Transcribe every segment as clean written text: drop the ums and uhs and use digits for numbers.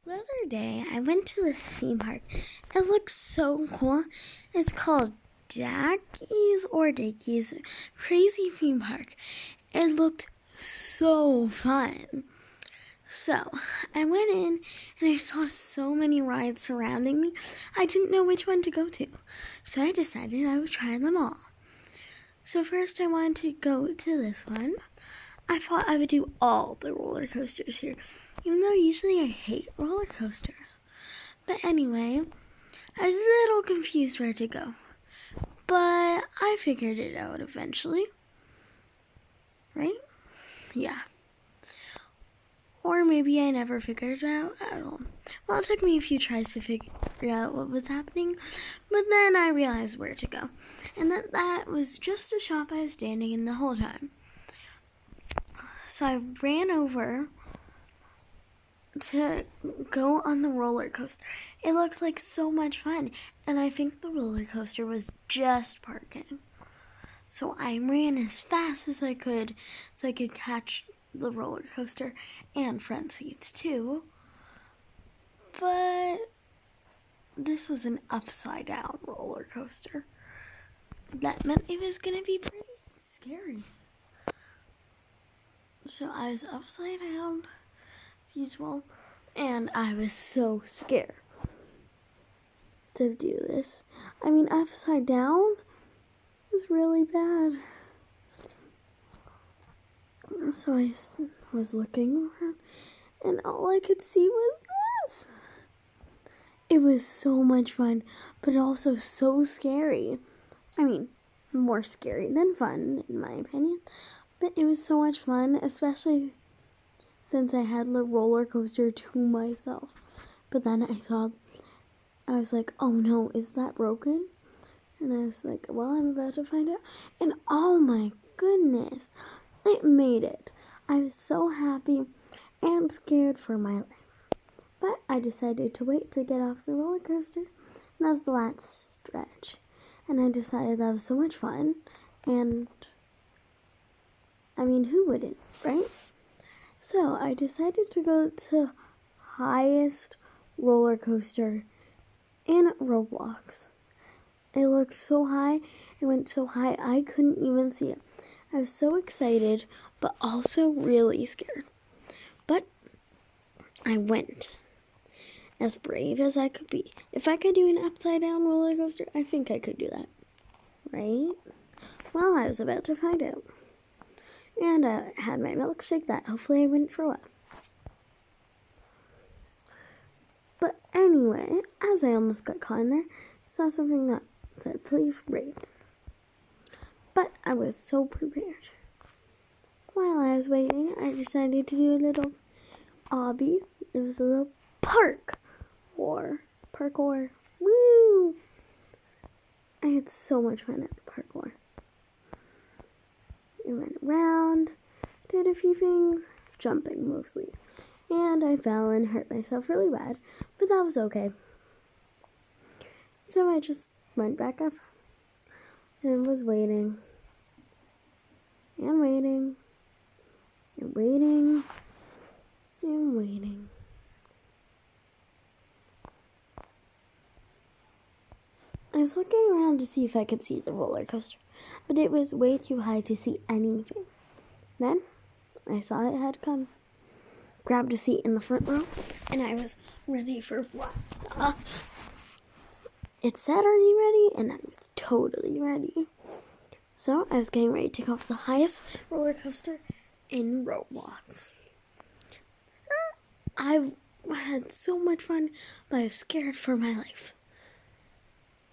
The other day, I went to this theme park. It looks so cool. It's called Jackie's or Dickies Crazy Theme Park. It looked so fun. So, I went in and I saw so many rides surrounding me. I didn't know which one to go to. So I decided I would try them all. So first I wanted to go to this one. I thought I would do all the roller coasters here, even though usually I hate roller coasters. But anyway, I was a little confused where to go. But I figured it out eventually. Right? Yeah. Or maybe I never figured it out at all. Well, it took me a few tries to figure out what was happening, but then I realized where to go. And that was just a shop I was standing in the whole time. So I ran over to go on the roller coaster. It looked like so much fun, and I think the roller coaster was just parking. So I ran as fast as I could so I could catch the roller coaster and front seats too. But this was an upside down roller coaster. That meant it was gonna be pretty scary. So I was upside down as usual, and I was so scared to do this. I mean, upside down is really bad. So I was looking around, and all I could see was this. It was so much fun, but also so scary. I mean, more scary than fun, in my opinion. But it was so much fun, especially since I had the roller coaster to myself. But then I was like, oh no, is that broken? And I was like, well, I'm about to find out. And oh my goodness, it made it. I was so happy and scared for my life. But I decided to wait to get off the roller coaster. And that was the last stretch. And I decided that was so much fun. And I mean, who wouldn't, right? So I decided to go to highest roller coaster in Roblox. It looked so high. It went so high I couldn't even see it. I was so excited, but also really scared. But I went as brave as I could be. If I could do an upside down roller coaster, I think I could do that. Right? Well, I was about to find out. And I had my milkshake that hopefully I wouldn't throw up. But anyway, as I almost got caught in there, I saw something that said, please wait. But I was so prepared. While I was waiting, I decided to do a little obby. It was a little parkour. Woo! I had so much fun at the parkour. I went around, did a few things, jumping mostly. And I fell and hurt myself really bad, but that was okay. So I just went back up and was waiting. And waiting. And waiting. And waiting. I was looking around to see if I could see the roller coaster, but it was way too high to see anything. Then I saw it had come. Grabbed a seat in the front row, and I was ready for what? It said, are you ready? And I was totally ready. So I was getting ready to go off the highest roller coaster in Roblox. I had so much fun, but I was scared for my life.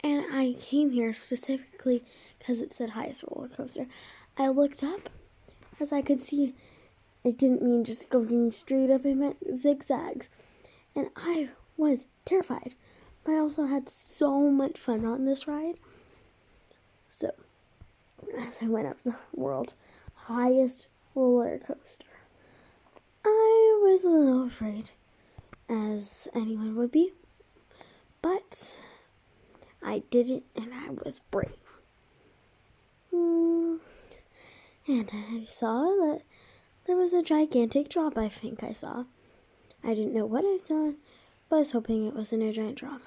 And I came here specifically because it said highest roller coaster. I looked up, as I could see it didn't mean just going straight up, it meant zigzags. And I was terrified. But I also had so much fun on this ride. So, as I went up the world's highest roller coaster, I was a little afraid, as anyone would be. But I did it, and I was brave. And I saw that there was a gigantic drop, I think I saw. I didn't know what I saw, but I was hoping it wasn't a giant drop.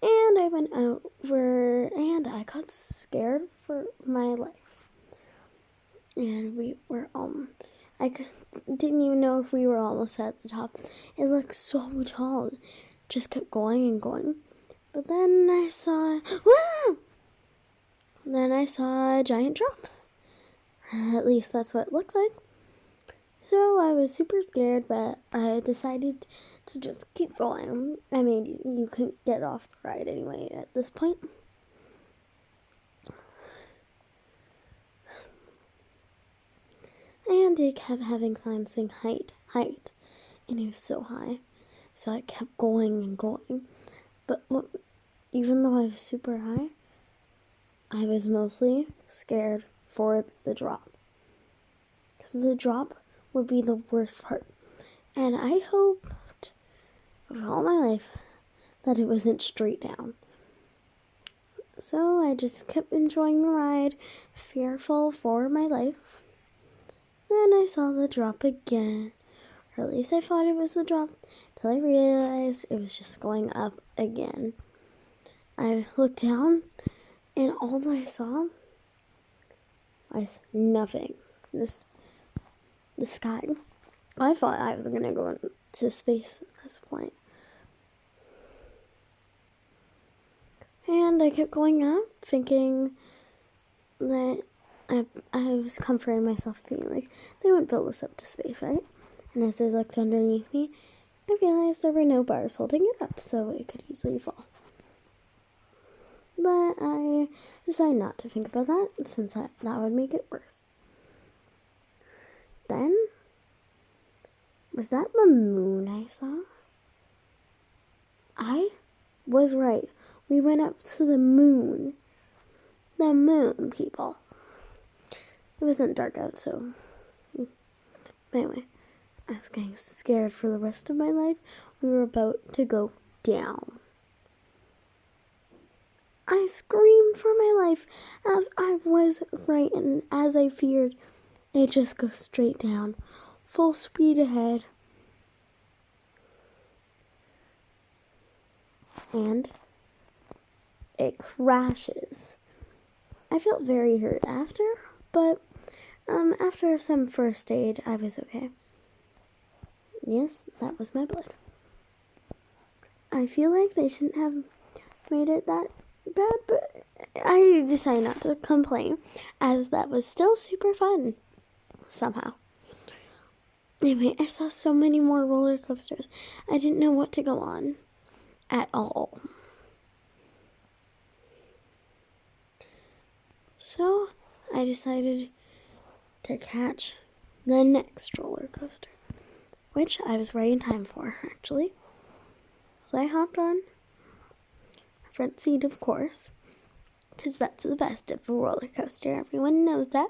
And I went over and I got scared for my life. And we were didn't even know if we were almost at the top. It looked so tall. Just kept going and going. But then I saw a giant drop. At least that's what it looked like. So I was super scared, but I decided to just keep going. I mean, you couldn't get off the ride anyway at this point. And it kept having signs saying height, height. And it was so high. So I kept going and going. But even though I was super high, I was mostly scared for the drop. Because the drop would be the worst part. And I hoped for all my life that it wasn't straight down. So I just kept enjoying the ride, fearful for my life. Then I saw the drop again. Or at least I thought it was the drop, till I realized it was just going up again. I looked down, and all I saw was nothing. The sky. I thought I was going to go into space at this point. And I kept going up, thinking that I was comforting myself, being like, they wouldn't build us up to space, right? And as I looked underneath me, I realized there were no bars holding it up, so it could easily fall. But I decided not to think about that, since that would make it worse. Then, was that the moon I saw? I was right. We went up to the moon. The moon, people. It wasn't dark out, so... Anyway, I was getting scared for the rest of my life. We were about to go down. I screamed for my life as I was frightened, as I feared. It just goes straight down, full speed ahead. And it crashes. I felt very hurt after, but after some first aid, I was okay. Yes, that was my blood. I feel like they shouldn't have made it that bad, but I decided not to complain, as that was still super fun, somehow. Anyway, I saw so many more roller coasters. I didn't know what to go on at all. So I decided to catch the next roller coaster, which I was right in time for, actually. So I hopped on front seat, of course, because that's the best of a roller coaster. Everyone knows that.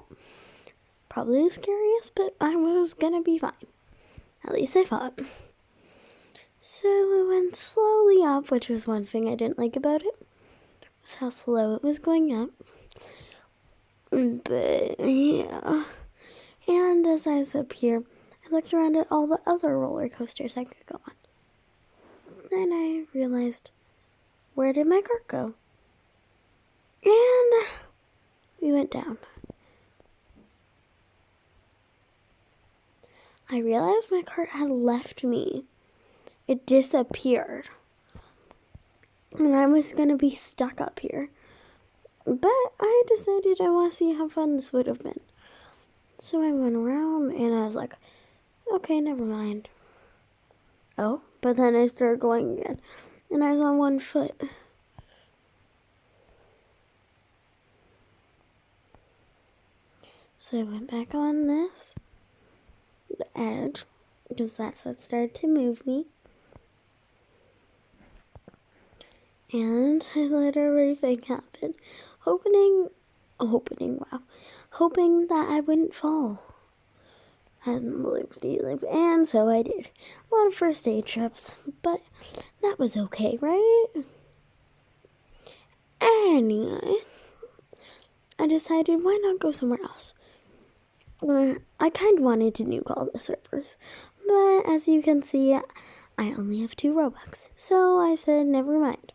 Probably the scariest, but I was gonna be fine. At least I thought. So it went slowly up, which was one thing I didn't like about it, was how slow it was going up. But, yeah. And as I was up here, I looked around at all the other roller coasters I could go on. Then I realized, where did my cart go? And we went down. I realized my cart had left me. It disappeared. And I was going to be stuck up here. But I decided I want to see how fun this would have been. So I went around and I was like, okay, never mind. Oh, but then I started going again. And I was on one foot. So I went back on the edge, because that's what started to move me. And I let everything happen, hoping that I wouldn't fall. And so I did. A lot of first aid trips, but that was okay, right? Anyway, I decided, why not go somewhere else? I kind of wanted to nuke all the servers, But as you can see, I only have 2 Robux. So I said, never mind.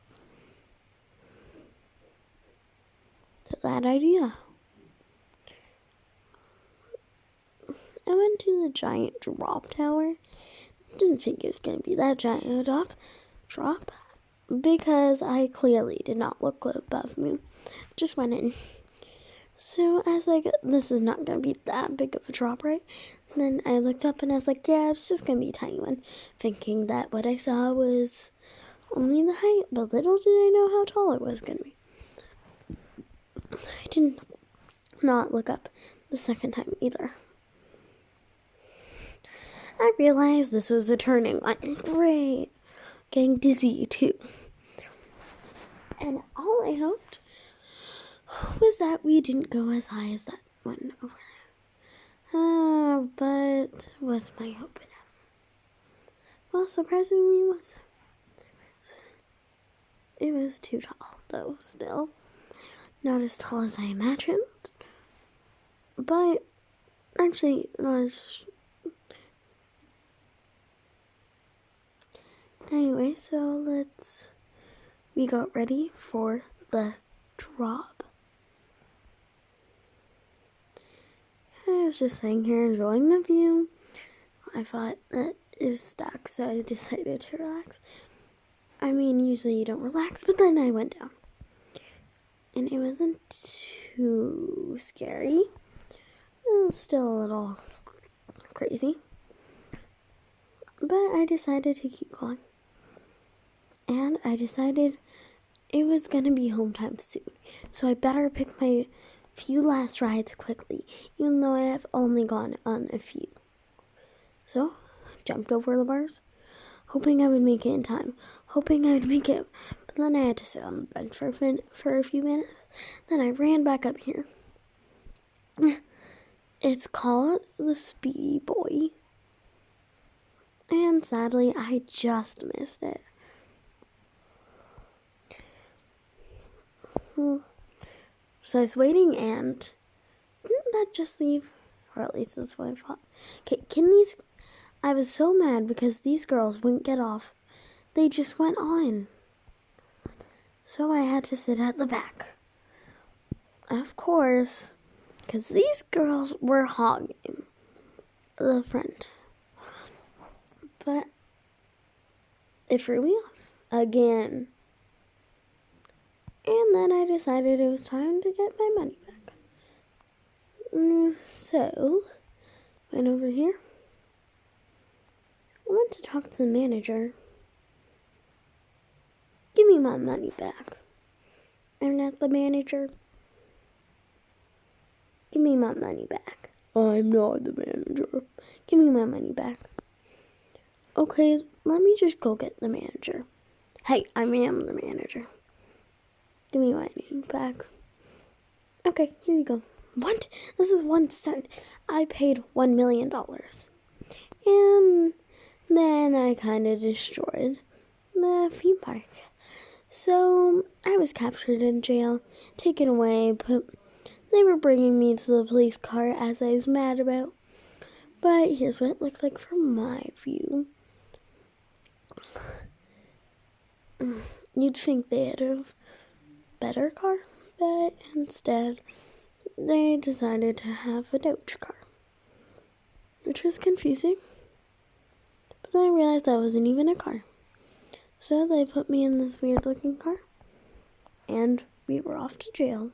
It's a bad idea. I went to the giant drop tower. Didn't think it was going to be that giant drop because I clearly did not look above me. Just went in. So I was like, this is not going to be that big of a drop, right? And then I looked up and I was like, yeah, it's just going to be a tiny one. Thinking that what I saw was only the height, but little did I know how tall it was going to be. I did not look up the second time either. I realized this was a turning one. Great. Getting dizzy too. And all I hoped was that we didn't go as high as that one over there. But was my hope enough? Well, surprisingly it was. It was too tall, though, still. Not as tall as I imagined. But actually, it was. Anyway, so we got ready for the drop. I was just sitting here enjoying the view. I thought that it was stuck, so I decided to relax. I mean, usually you don't relax, but then I went down. And it wasn't too scary. It was still a little crazy. But I decided to keep going. And I decided it was going to be home time soon. So I better pick my few last rides quickly, even though I have only gone on a few. So, jumped over the bars, hoping I would make it in time. Hoping I would make it. But then I had to sit on the bench for a few minutes. Then I ran back up here. It's called the Speedy Boy. And sadly, I just missed it. So I was waiting, and didn't that just leave? Or at least that's what I thought. Okay, I was so mad because these girls wouldn't get off. They just went on. So I had to sit at the back. Of course, because these girls were hogging the front. But it threw me off again. And then I decided it was time to get my money back. So, went over here. I went to talk to the manager. Give me my money back. I'm not the manager. Give me my money back. I'm not the manager. Give me my money back. Okay, let me just go get the manager. Hey, I am the manager. Give me my money back. Okay, here you go. What? This is 1 cent. I paid $1 million. And then I kind of destroyed the theme park. So I was captured in jail, taken away, they were bringing me to the police car as I was mad about. But here's what it looked like from my view. You'd think they had a better car, but instead they decided to have a Doge car, which was confusing. But then I realized that wasn't even a car. So they put me in this weird looking car, and we were off to jail.